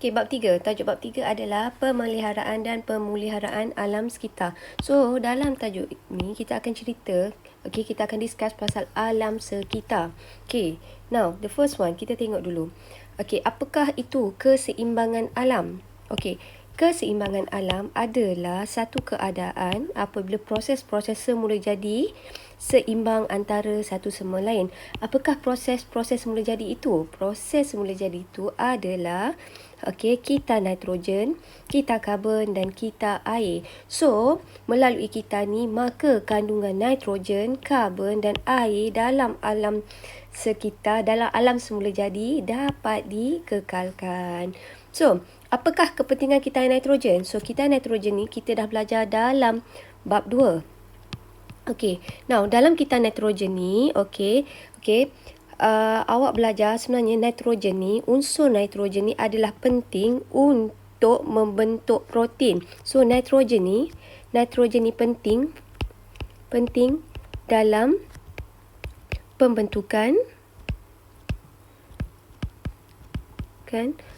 Okay, bab 3. Tajuk bab 3 adalah pemeliharaan dan pemuliharaan alam sekitar. So, dalam tajuk ni kita akan cerita, okay, kita akan discuss pasal alam sekitar. Okay, now the first one kita tengok dulu. Okay, apakah itu keseimbangan alam? Okay, keseimbangan alam adalah satu keadaan apabila proses-proses semula jadi seimbang antara satu sama lain. Apakah proses-proses semula jadi itu? Proses semula jadi itu adalah kita nitrogen, kita karbon dan kita air. So, melalui kita ni maka kandungan nitrogen, karbon dan air dalam alam sekitar, dalam alam semula jadi dapat dikekalkan. So, apakah kepentingan kita nitrogen? So, kita nitrogen ni kita dah belajar dalam bab 2. Now dalam kita nitrogen ni, awak belajar sebenarnya nitrogen ni, unsur nitrogen ni adalah penting untuk membentuk protein. So nitrogen ni penting dalam pembentukan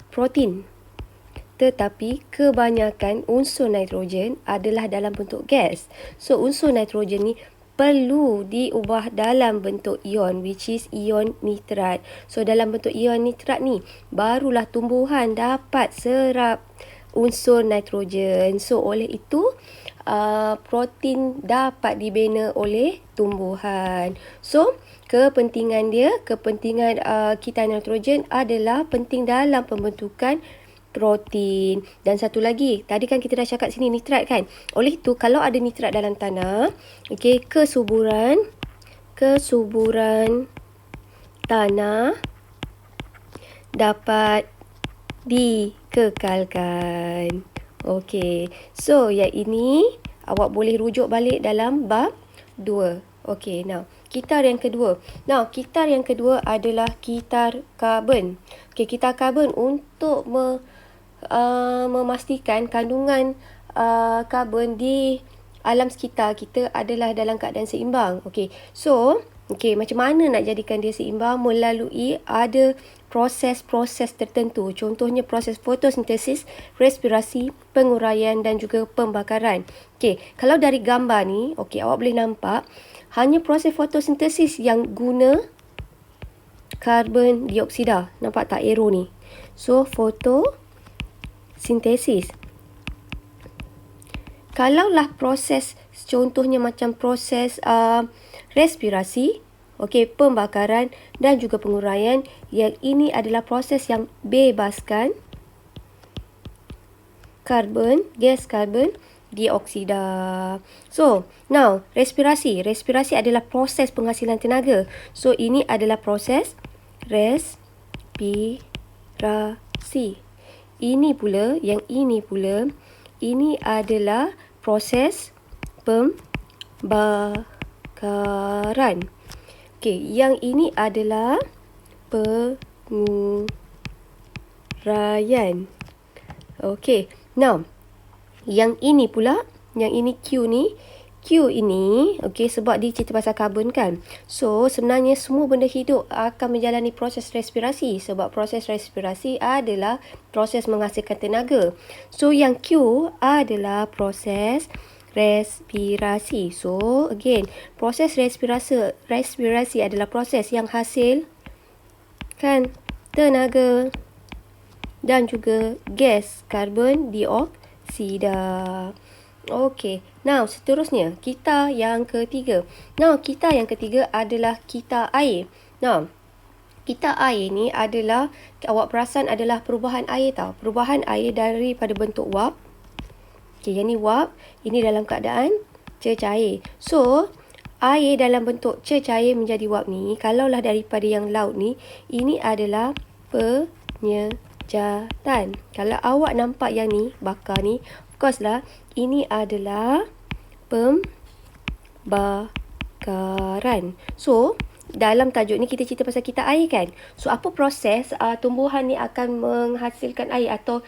protein. Tetapi kebanyakan unsur nitrogen adalah dalam bentuk gas. So unsur nitrogen ni perlu diubah dalam bentuk ion, which is ion nitrat. So dalam bentuk ion nitrat ni barulah tumbuhan dapat serap unsur nitrogen. So oleh itu protein dapat dibina oleh tumbuhan. So kepentingan kita nitrogen adalah penting dalam pembentukan protein. Dan satu lagi, tadi kan kita dah cakap sini nitrat kan. Oleh itu kalau ada nitrat dalam tanah, kesuburan tanah dapat dikekalkan. So yang ini awak boleh rujuk balik dalam bab 2. Now kitar yang kedua. Kitar yang kedua adalah kitar karbon. Kitar karbon untuk memastikan kandungan karbon di alam sekitar kita adalah dalam keadaan seimbang. So, macam mana nak jadikan dia seimbang? Melalui ada proses-proses tertentu. Contohnya proses fotosintesis, respirasi, penguraian dan juga pembakaran. Kalau dari gambar ni, awak boleh nampak hanya proses fotosintesis yang guna karbon dioksida. Nampak tak arrow ni? So, fotosintesis. Kalaulah proses, contohnya macam proses respirasi, pembakaran dan juga penguraian, yang ini adalah proses yang bebaskan gas karbon dioksida. So, now respirasi. Respirasi adalah proses penghasilan tenaga. So, ini adalah proses respirasi. Ini pula ini adalah proses pembakaran. Yang ini adalah penguraian. Now yang ini pula, yang ini Q ni, sebab dia cerita pasal karbon kan. So sebenarnya semua benda hidup akan menjalani proses respirasi, sebab proses respirasi adalah proses menghasilkan tenaga. So yang Q adalah proses respirasi. So again, proses respirasi adalah proses yang hasil kan tenaga dan juga gas karbon dioksida. Now seterusnya kita yang ketiga. Kita yang ketiga adalah kita air. Kita air ni adalah, awak perasan adalah perubahan air tau. Perubahan air daripada bentuk wap. Yang ni wap, ini dalam keadaan cecair. So air dalam bentuk cecair menjadi wap ni, kalaulah daripada yang laut ni, ini adalah penyejatan. Kalau awak nampak yang ni, bakar ni, of course lah, ini adalah pembakaran. So, dalam tajuk ni kita cerita pasal kita air kan. So, apa proses tumbuhan ni akan menghasilkan air atau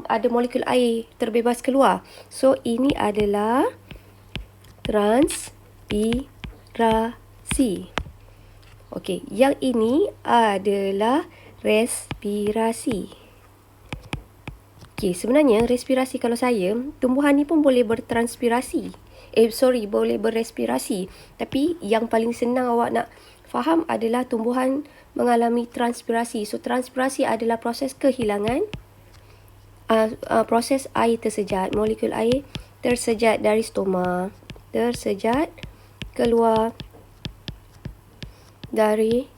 ada molekul air terbebas keluar. So, ini adalah transpirasi. Yang ini adalah respirasi. Okey, sebenarnya respirasi kalau saya, tumbuhan ni pun boleh bertranspirasi. Boleh berrespirasi. Tapi yang paling senang awak nak faham adalah tumbuhan mengalami transpirasi. So, transpirasi adalah proses kehilangan proses air tersejat, molekul air tersejat dari stoma, tersejat keluar dari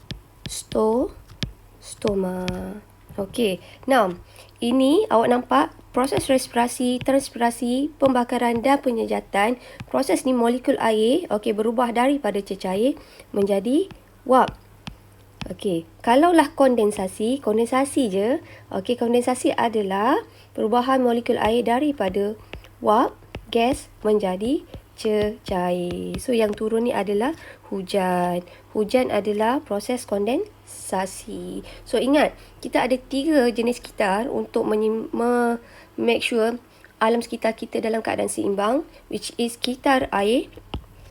stoma. Okey, now ini awak nampak proses respirasi, transpirasi, pembakaran dan penyejatan. Proses ni molekul air berubah daripada cecair menjadi wap. Okey, kalaulah kondensasi je. Okey, kondensasi adalah perubahan molekul air daripada wap, gas menjadi cecair. So, yang turun ni adalah hujan. Hujan adalah proses kondensasi. So, ingat, kita ada 3 jenis sekitar untuk make sure alam sekitar kita dalam keadaan seimbang, which is sekitar air,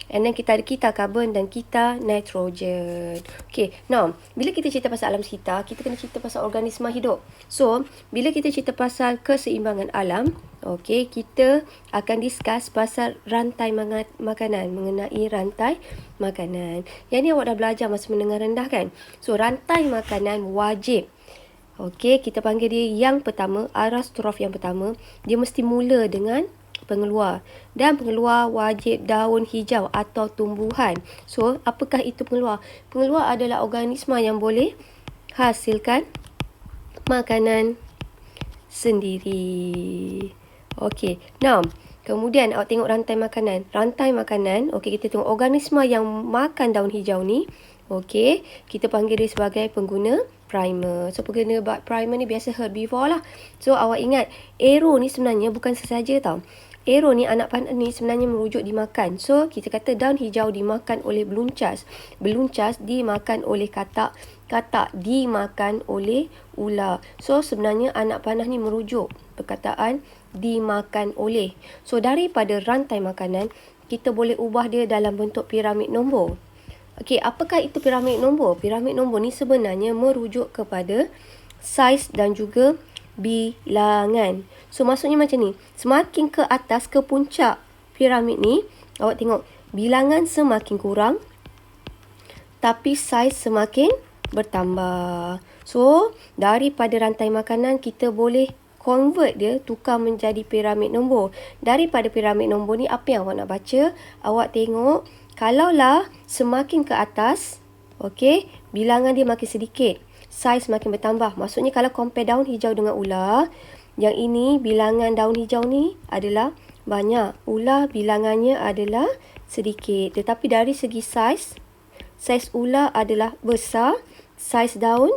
and then kita ada kitar karbon dan kitar nitrogen. Okay, now, bila kita cerita pasal alam sekitar, kita kena cerita pasal organisma hidup. So, bila kita cerita pasal keseimbangan alam, okay, kita akan discuss pasal rantai makanan, mengenai rantai makanan. Yang ni awak dah belajar masa menengah rendah kan? So, rantai makanan wajib. Okay, kita panggil dia yang pertama, arastrof yang pertama. Dia mesti mula dengan pengeluar. Dan pengeluar wajib daun hijau atau tumbuhan. So, apakah itu pengeluar? Pengeluar adalah organisma yang boleh hasilkan makanan sendiri. Okey, now, kemudian awak tengok rantai makanan. Rantai makanan, okey, kita tengok organisma yang makan daun hijau ni. Okey, kita panggil dia sebagai pengguna primer. So, pengguna primer ni biasa herbivore lah. So, awak ingat, arrow ni sebenarnya bukan sesaja tau. Arrow ni, anak panah ni sebenarnya merujuk dimakan. So, kita kata daun hijau dimakan oleh beluncas. Beluncas dimakan oleh katak. Katak dimakan oleh ular. So, sebenarnya anak panah ni merujuk perkataan dimakan oleh. So, daripada rantai makanan, kita boleh ubah dia dalam bentuk piramid nombor. Okey, apakah itu piramid nombor? Piramid nombor ni sebenarnya merujuk kepada saiz dan juga bilangan. So, maksudnya macam ni. Semakin ke atas, ke puncak piramid ni, awak tengok, bilangan semakin kurang, tapi saiz semakin bertambah. So, daripada rantai makanan, kita boleh convert dia, tukar menjadi piramid nombor. Daripada piramid nombor ni, apa yang awak nak baca? Awak tengok, kalaulah semakin ke atas, okey, bilangan dia makin sedikit, saiz makin bertambah. Maksudnya kalau compare daun hijau dengan ular, yang ini bilangan daun hijau ni adalah banyak. Ular bilangannya adalah sedikit. Tetapi dari segi saiz ular adalah besar, saiz daun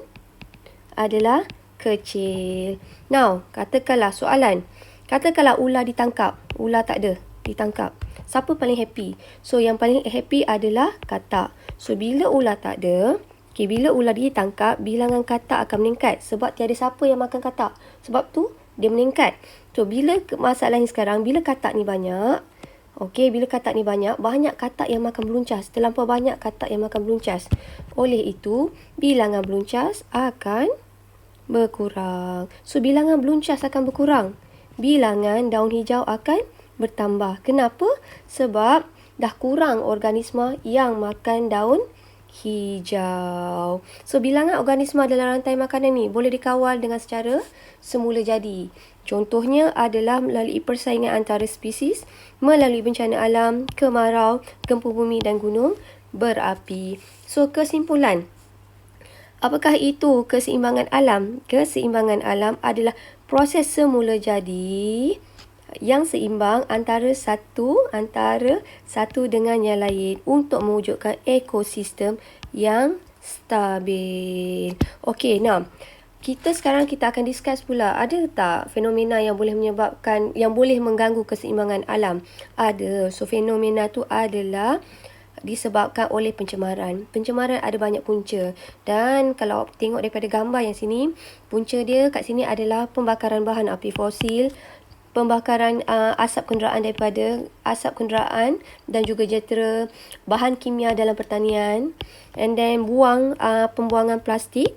adalah kecil. Now, katakanlah soalan. Katakanlah ular ditangkap. Ular tak ada, ditangkap. Siapa paling happy? So, yang paling happy adalah katak. So, bila ular tak ada, bila ular ditangkap, bilangan katak akan meningkat. Sebab tiada siapa yang makan katak. Sebab tu, dia meningkat. So, bila masalahnya sekarang, bila katak ni banyak, bila katak ni banyak katak yang makan beluncas. Terlampau banyak katak yang makan beluncas. Oleh itu, bilangan beluncas akan berkurang. So, bilangan beluncas akan berkurang. Bilangan daun hijau akan bertambah. Kenapa? Sebab dah kurang organisma yang makan daun hijau. So, bilangan organisma dalam rantai makanan ni boleh dikawal dengan secara semula jadi. Contohnya adalah melalui persaingan antara spesies, melalui bencana alam, kemarau, gempa bumi dan gunung berapi. So, kesimpulan. Apakah itu keseimbangan alam? Keseimbangan alam adalah proses semula jadi yang seimbang antara satu dengan yang lain untuk mewujudkan ekosistem yang stabil. Okey, now kita akan discuss pula, ada tak fenomena yang boleh mengganggu keseimbangan alam? Ada. So, fenomena tu adalah disebabkan oleh pencemaran. Pencemaran ada banyak punca. Dan kalau awak tengok daripada gambar yang sini, punca dia kat sini adalah pembakaran bahan api fosil, pembakaran asap kenderaan dan juga jentera, bahan kimia dalam pertanian, and then pembuangan plastik,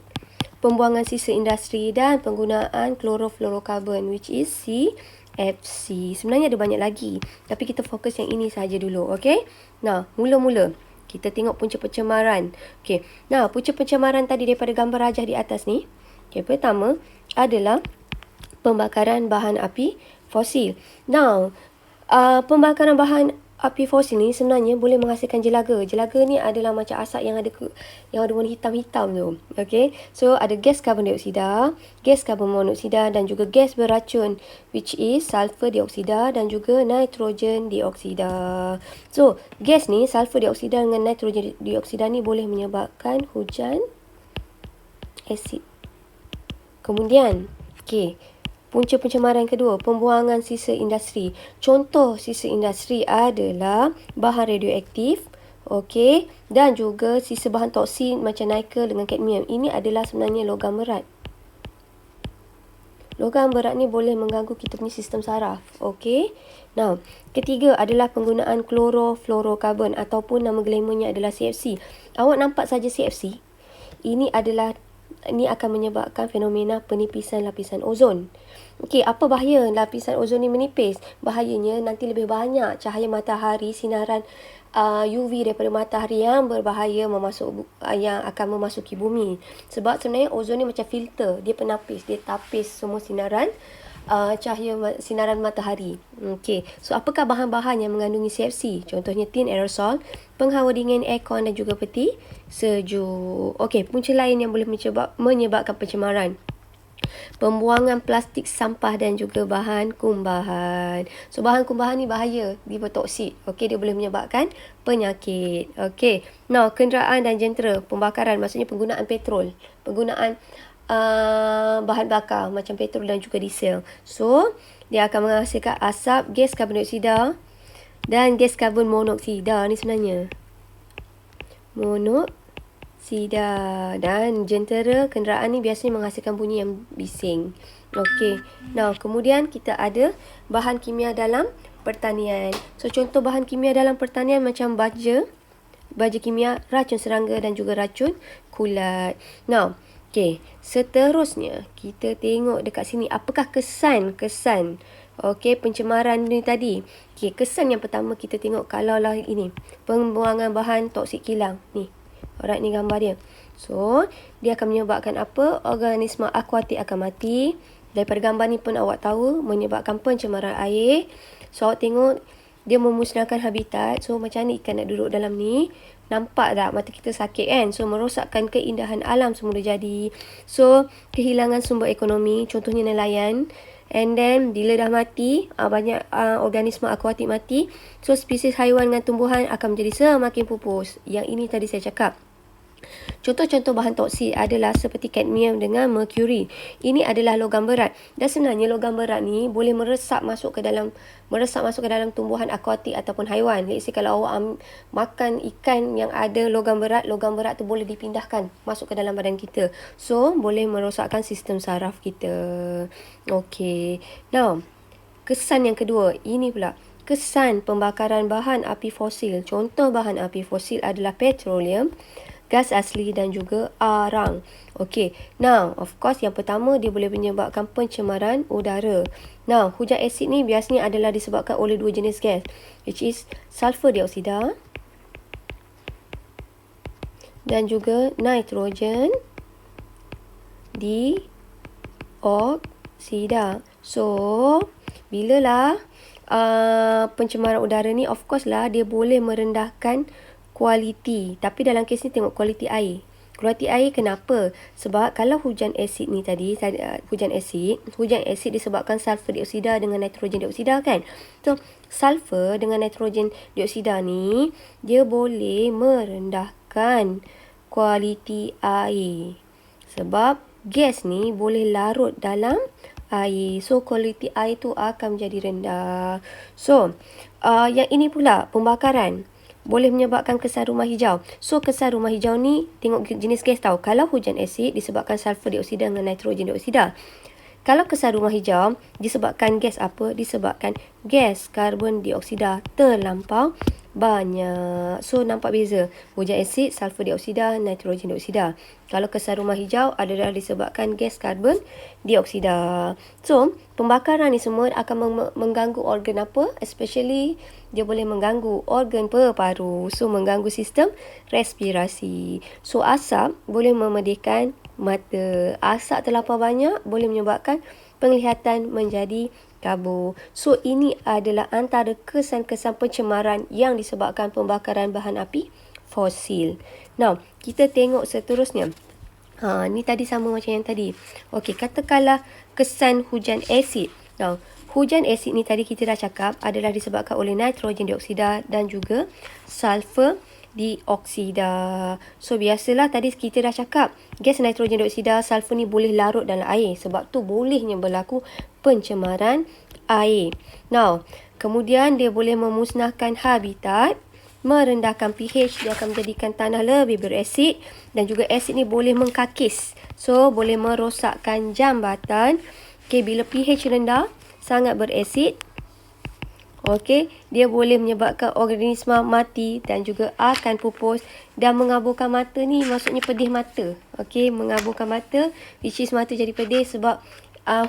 pembuangan sisa industri dan penggunaan klorofluorokarbon, which is CFC. Sebenarnya ada banyak lagi, tapi kita fokus yang ini saja dulu, okey? Nah, mula-mula kita tengok punca pencemaran. Okey. Nah, punca pencemaran tadi daripada gambar rajah di atas ni. Okey, pertama adalah pembakaran bahan api fosil. Now, pembakaran bahan api fosil ni sebenarnya boleh menghasilkan jelaga. Jelaga ni adalah macam asap yang ada warna hitam-hitam tu. Okay. So, ada gas karbon dioksida, gas karbon monoksida dan juga gas beracun, which is sulfur dioksida dan juga nitrogen dioksida. So, gas ni, sulfur dioksida dengan nitrogen dioksida ni boleh menyebabkan hujan asid. Kemudian, okay, punca pencemaran kedua, pembuangan sisa industri. Contoh sisa industri adalah bahan radioaktif, okey, dan juga sisa bahan toksin macam nikel dengan kadmium. Ini adalah sebenarnya logam berat. Logam berat ni boleh mengganggu kita punya sistem saraf, okey. Now, ketiga adalah penggunaan klorofluorokarbon ataupun nama glamournya adalah CFC. Awak nampak saja CFC. Ini akan menyebabkan fenomena penipisan lapisan ozon. Okey, apa bahaya lapisan ozon ni menipis? Bahayanya nanti lebih banyak cahaya matahari, sinaran UV daripada matahari yang berbahaya yang akan memasuki bumi. Sebab sebenarnya ozon ni macam filter, dia penapis, dia tapis semua sinaran sinaran matahari. Okey, so apakah bahan-bahan yang mengandungi CFC? Contohnya tin aerosol, penghawa dingin, aircon dan juga peti sejuk. Okey, punca lain yang boleh menyebabkan pencemaran, pembuangan plastik, sampah dan juga bahan kumbahan. So, bahan kumbahan ni bahaya, dia bertoksik. Okey, dia boleh menyebabkan penyakit. Okey. Now, kenderaan dan jentera pembakaran, maksudnya penggunaan petrol, penggunaan bahan bakar macam petrol dan juga diesel. So, dia akan menghasilkan asap, gas karbon dioksida dan gas karbon monoksida ni sebenarnya. Monoksida. Dan jentera kenderaan ni biasanya menghasilkan bunyi yang bising. Okey. Now, kemudian kita ada bahan kimia dalam pertanian. So, contoh bahan kimia dalam pertanian macam baja kimia, racun serangga dan juga racun kulat. Now, okey, seterusnya kita tengok dekat sini apakah kesan okey pencemaran ni tadi. Okey, kesan yang pertama kita tengok kalaulah ini pembuangan bahan toksik kilang ni. Alright, ni gambar dia. So, dia akan menyebabkan apa? Organisma akuatik akan mati. Daripada gambar ni pun awak tahu menyebabkan pencemaran air. So, awak tengok dia memusnahkan habitat. So, macam ni ikan nak duduk dalam ni. Nampak tak mata kita sakit kan? So, merosakkan keindahan alam semula jadi. So, kehilangan sumber ekonomi, contohnya nelayan. And then, bila dah mati, banyak organisma akuatik mati. So, spesies haiwan dengan tumbuhan akan menjadi semakin pupus. Yang ini tadi saya cakap. Contoh-contoh bahan toksik adalah seperti kadmium dengan merkuri. Ini adalah logam berat. Dan sebenarnya logam berat ni boleh meresap masuk ke dalam tumbuhan akuatik ataupun haiwan. Let's say kalau awak makan ikan yang ada logam berat tu boleh dipindahkan masuk ke dalam badan kita. So, boleh merosakkan sistem saraf kita. Okey. Now, kesan yang kedua, ini pula. Kesan pembakaran bahan api fosil. Contoh bahan api fosil adalah petroleum, gas asli dan juga arang. Okey. Now, of course yang pertama dia boleh menyebabkan pencemaran udara. Now, hujan asid ni biasanya adalah disebabkan oleh dua jenis gas, which is sulfur dioksida dan juga nitrogen dioksida. So, bilalah pencemaran udara ni, of course lah dia boleh merendahkan kualiti. Tapi dalam kes ni tengok kualiti air. Kualiti air kenapa? Sebab kalau hujan asid ni tadi, hujan asid disebabkan sulfur dioksida dengan nitrogen dioksida kan. So, sulfur dengan nitrogen dioksida ni, dia boleh merendahkan kualiti air. Sebab gas ni boleh larut dalam air. So, kualiti air tu akan menjadi rendah. So, yang ini pula, pembakaran boleh menyebabkan kesan rumah hijau. So, kesan rumah hijau ni, tengok jenis gas tau. Kalau hujan asid, disebabkan sulfur dioksida dengan nitrogen dioksida. Kalau kesan rumah hijau, disebabkan gas apa? Disebabkan gas karbon dioksida terlampau banyak. So, nampak beza. Hujan asid, sulfur dioksida, nitrogen dioksida. Kalau kesan rumah hijau adalah disebabkan gas karbon dioksida. So, pembakaran ni semua akan mengganggu organ apa? Especially, dia boleh mengganggu organ paru. So, mengganggu sistem respirasi. So, asap boleh memedihkan mata. Asap terlampau banyak boleh menyebabkan penglihatan menjadi kabur. So, ini adalah antara kesan-kesan pencemaran yang disebabkan pembakaran bahan api fosil. Now, kita tengok seterusnya. Ni tadi sama macam yang tadi. Okey, katakanlah kesan hujan asid. Now, hujan asid ni tadi kita dah cakap adalah disebabkan oleh nitrogen dioksida dan juga sulfur dioksida. So, biasalah tadi kita dah cakap gas nitrogen dioksida, sulfur ni boleh larut dalam air. Sebab tu bolehnya berlaku pencemaran air. Now, kemudian dia boleh memusnahkan habitat, merendahkan pH, dia akan menjadikan tanah lebih berasid dan juga asid ni boleh mengkakis. So, boleh merosakkan jambatan. Okay, bila pH rendah, sangat berasid, okey, dia boleh menyebabkan organisma mati dan juga akan pupus dan mengaburkan mata ni, maksudnya pedih mata. Okey, mengaburkan mata, which is mata jadi pedih sebab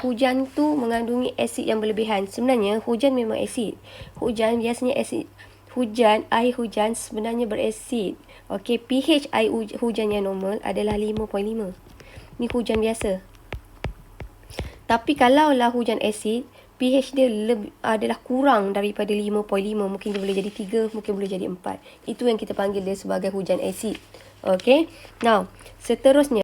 hujan tu mengandungi asid yang berlebihan. Sebenarnya hujan memang asid. Hujan biasanya asid. Air hujan sebenarnya berasid. Okey, pH air hujan yang normal adalah 5.5. Ni hujan biasa. Tapi kalaulah hujan asid, pH dia adalah kurang daripada 5.5. Mungkin dia boleh jadi 3, mungkin boleh jadi 4. Itu yang kita panggil dia sebagai hujan asid. Okay. Now, seterusnya.